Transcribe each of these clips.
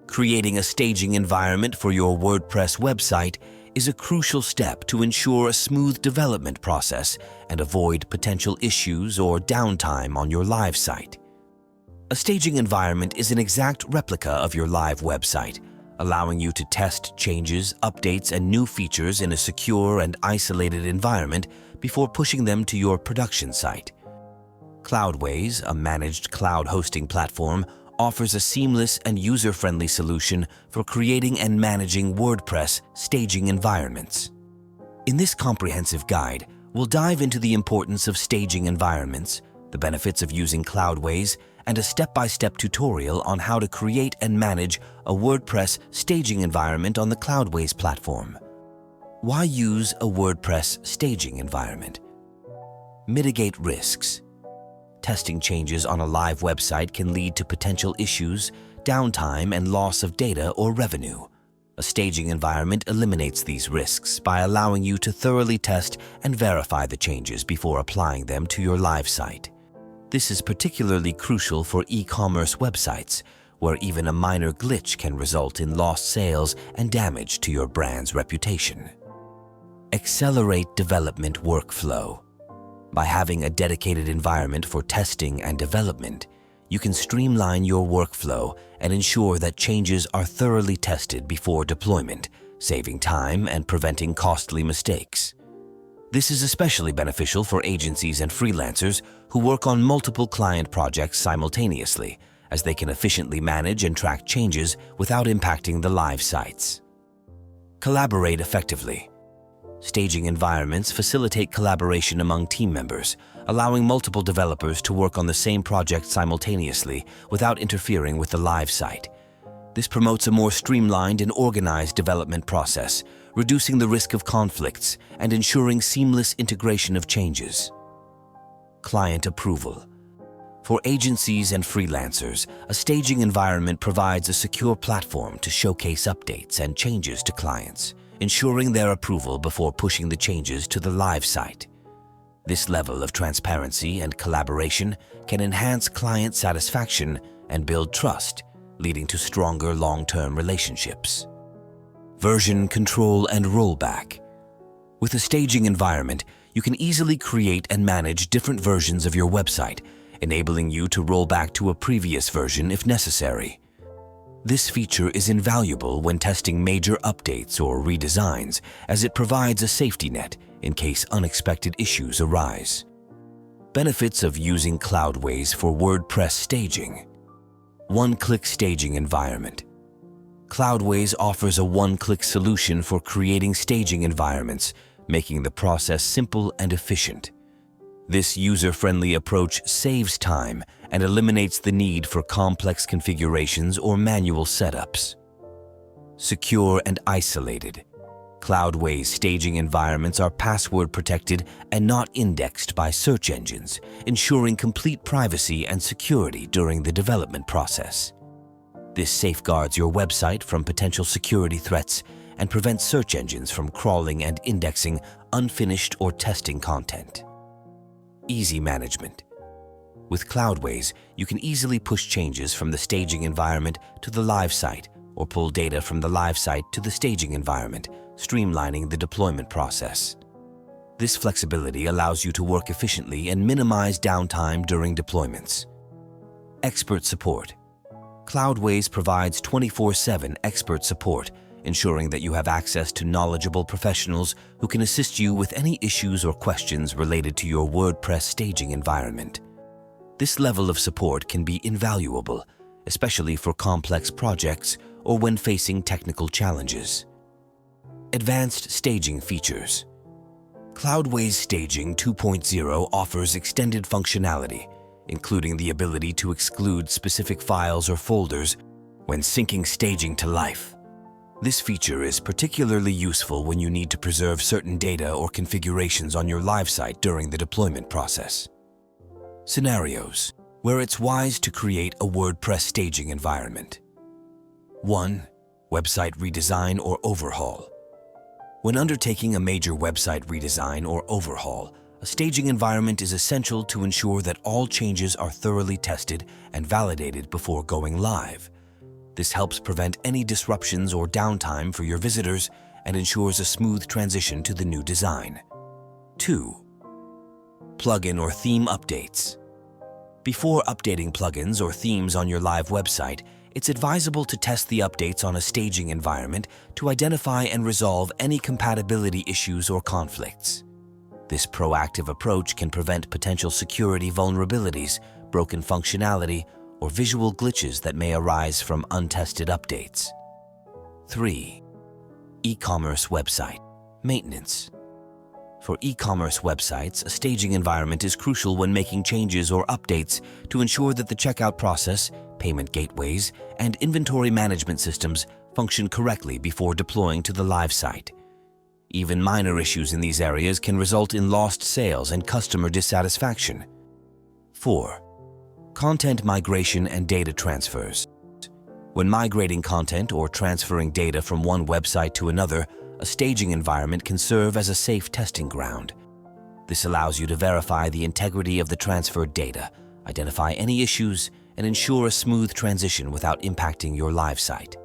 Creating a staging environment for your WordPress website is a crucial step to ensure a smooth development process and avoid potential issues or downtime on your live site. A staging environment is an exact replica of your live website, allowing you to test changes, updates, and new features in a secure and isolated environment before pushing them to your production site. Cloudways, a managed cloud hosting platform, offers a seamless and user-friendly solution for creating and managing WordPress staging environments. In this comprehensive guide, we'll dive into the importance of staging environments, the benefits of using Cloudways, and a step-by-step tutorial on how to create and manage a WordPress staging environment on the Cloudways platform. Why use a WordPress staging environment? Mitigate risks. Testing changes on a live website can lead to potential issues, downtime, and loss of data or revenue. A staging environment eliminates these risks by allowing you to thoroughly test and verify the changes before applying them to your live site. This is particularly crucial for e-commerce websites, where even a minor glitch can result in lost sales and damage to your brand's reputation. Accelerate development workflow. By having a dedicated environment for testing and development, you can streamline your workflow and ensure that changes are thoroughly tested before deployment, saving time and preventing costly mistakes. This is especially beneficial for agencies and freelancers who work on multiple client projects simultaneously, as they can efficiently manage and track changes without impacting the live sites. Collaborate effectively. Staging environments facilitate collaboration among team members, allowing multiple developers to work on the same project simultaneously without interfering with the live site. This promotes a more streamlined and organized development process, reducing the risk of conflicts and ensuring seamless integration of changes. Client approval. For agencies and freelancers, a staging environment provides a secure platform to showcase updates and changes to clients, ensuring their approval before pushing the changes to the live site. This level of transparency and collaboration can enhance client satisfaction and build trust, leading to stronger long-term relationships. Version control and rollback. With a staging environment, you can easily create and manage different versions of your website, enabling you to roll back to a previous version if necessary. This feature is invaluable when testing major updates or redesigns, as it provides a safety net in case unexpected issues arise. Benefits of using Cloudways for WordPress staging. One-click staging environment. Cloudways offers a one-click solution for creating staging environments, making the process simple and efficient. This user-friendly approach saves time and eliminates the need for complex configurations or manual setups. Secure and isolated. Cloudways staging environments are password protected and not indexed by search engines, ensuring complete privacy and security during the development process. This safeguards your website from potential security threats and prevents search engines from crawling and indexing unfinished or testing content. Easy management. With Cloudways, you can easily push changes from the staging environment to the live site or pull data from the live site to the staging environment, streamlining the deployment process. This flexibility allows you to work efficiently and minimize downtime during deployments. Expert support. Cloudways provides 24/7 expert support, ensuring that you have access to knowledgeable professionals who can assist you with any issues or questions related to your WordPress staging environment. This level of support can be invaluable, especially for complex projects or when facing technical challenges. Advanced staging features. Cloudways Staging 2.0 offers extended functionality, including the ability to exclude specific files or folders when syncing staging to life. This feature is particularly useful when you need to preserve certain data or configurations on your live site during the deployment process. Scenarios where it's wise to create a WordPress staging environment. 1. Website redesign or overhaul. When undertaking a major website redesign or overhaul, a staging environment is essential to ensure that all changes are thoroughly tested and validated before going live. This helps prevent any disruptions or downtime for your visitors and ensures a smooth transition to the new design. 2. Plugin or theme updates. Before updating plugins or themes on your live website, it's advisable to test the updates on a staging environment to identify and resolve any compatibility issues or conflicts. This proactive approach can prevent potential security vulnerabilities, broken functionality, or visual glitches that may arise from untested updates. 3. E-commerce website maintenance. For e-commerce websites, a staging environment is crucial when making changes or updates to ensure that the checkout process, payment gateways, and inventory management systems function correctly before deploying to the live site. Even minor issues in these areas can result in lost sales and customer dissatisfaction. 4. Content migration and data transfers. When migrating content or transferring data from one website to another, a staging environment can serve as a safe testing ground. This allows you to verify the integrity of the transferred data, identify any issues, and ensure a smooth transition without impacting your live site.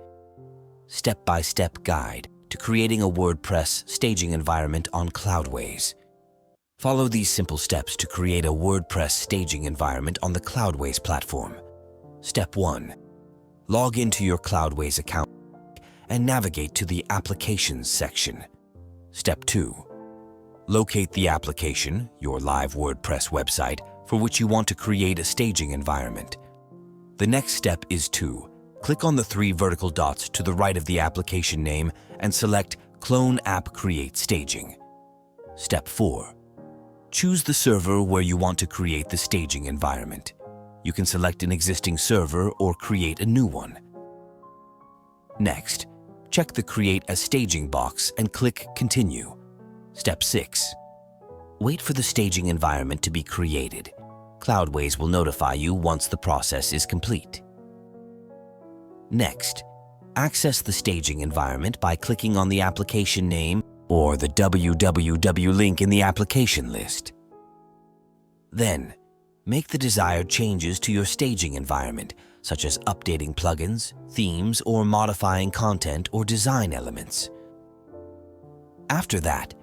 Step-by-step guide to creating a WordPress staging environment on Cloudways. Follow these simple steps to create a WordPress staging environment on the Cloudways platform. Step 1. Log into your Cloudways account and navigate to the Applications section. Step 2. Locate the application, your live WordPress website, for which you want to create a staging environment. The next step is to click on the 3 vertical dots to the right of the application name and select Clone App Create Staging. Step 4. Choose the server where you want to create the staging environment. You can select an existing server or create a new one. Next, check the Create a Staging box and click Continue. Step 6. Wait for the staging environment to be created. Cloudways will notify you once the process is complete. Next, access the staging environment by clicking on the application name or the www link in the application list. Then, make the desired changes to your staging environment, such as updating plugins, themes, or modifying content or design elements. After that,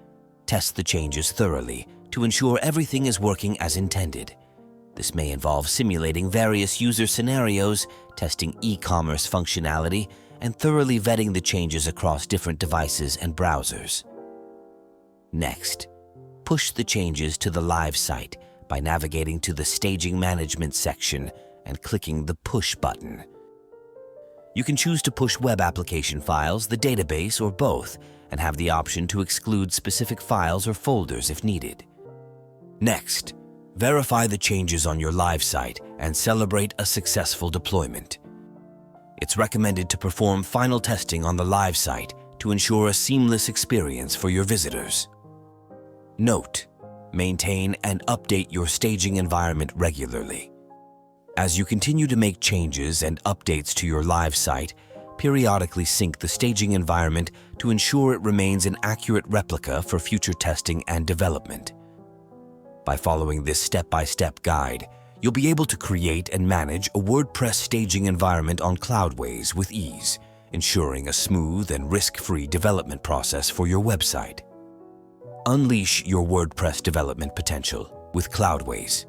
test the changes thoroughly to ensure everything is working as intended. This may involve simulating various user scenarios, testing e-commerce functionality, and thoroughly vetting the changes across different devices and browsers. Next, push the changes to the live site by navigating to the Staging Management section and clicking the Push button. You can choose to push web application files, the database, or both, and have the option to exclude specific files or folders if needed. Next, verify the changes on your live site and celebrate a successful deployment. It's recommended to perform final testing on the live site to ensure a seamless experience for your visitors. Note: maintain and update your staging environment regularly. As you continue to make changes and updates to your live site, periodically sync the staging environment to ensure it remains an accurate replica for future testing and development. By following this step-by-step guide, you'll be able to create and manage a WordPress staging environment on Cloudways with ease, ensuring a smooth and risk-free development process for your website. Unleash your WordPress development potential with Cloudways.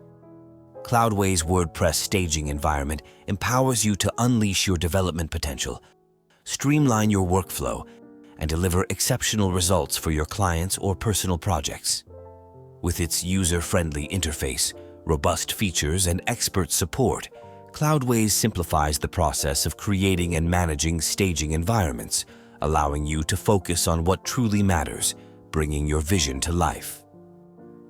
Cloudways' WordPress staging environment empowers you to unleash your development potential, streamline your workflow, and deliver exceptional results for your clients or personal projects. With its user-friendly interface, robust features, and expert support, Cloudways simplifies the process of creating and managing staging environments, allowing you to focus on what truly matters, bringing your vision to life.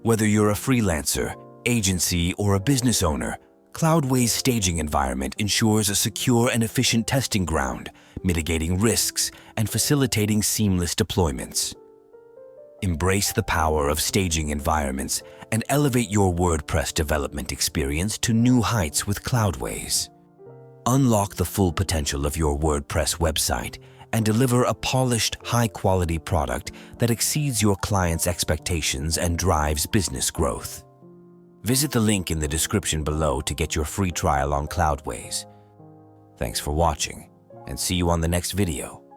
Whether you're a freelancer, agency, or a business owner, Cloudways' staging environment ensures a secure and efficient testing ground, mitigating risks and facilitating seamless deployments. Embrace the power of staging environments and elevate your WordPress development experience to new heights with Cloudways. Unlock the full potential of your WordPress website and deliver a polished, high-quality product that exceeds your clients' expectations and drives business growth. Visit the link in the description below to get your free trial on Cloudways. Thanks for watching, and see you on the next video.